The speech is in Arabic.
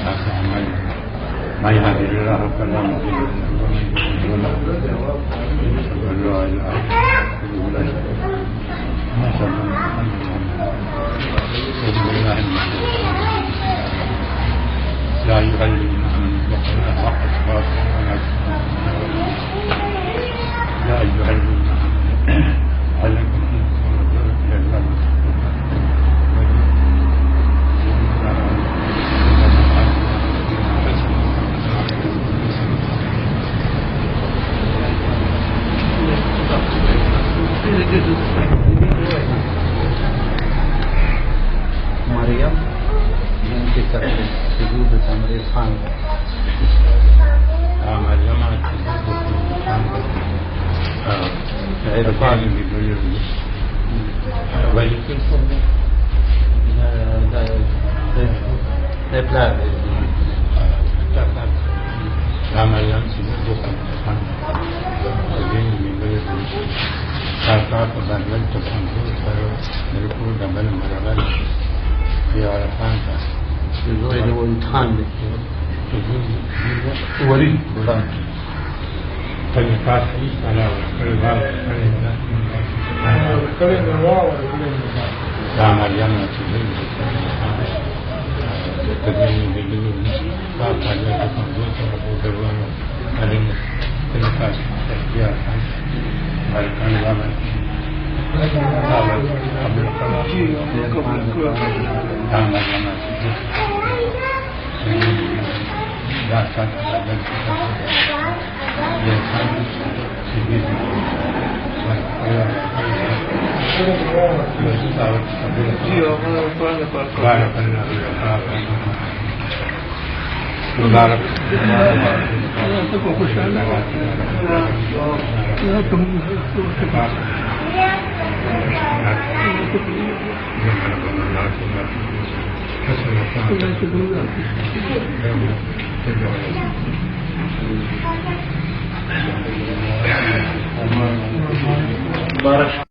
سيئات أعمالنا من يهده الله فلا مضل له ومن يضلل فلا هادي له أشهد أن لا إله إلا الله وحده لا شريك له لا أيها الذين آمنوا اتقوا الله حق تقاته ولا تموتن إلا يا أيها الذين آمنوا عليكم أنفسكم إلى الله مريم जिनके तरफ सुजूद हमरे खान مريم عرفان ولكن لا مريم سجود خان وزين من بلد كافات بدل تفنزل فيركو دبل مربل في عرفان जो वो थान ولي فالنقاش على الباب لا مريم سجود تدين بدون باب على تفنزل فيركو دبل مربل النقاش في عرفان مريم الأمل قبل القضاء لا مريم سجود لا تتبدل يسان سجود بارك الله مبارك بارك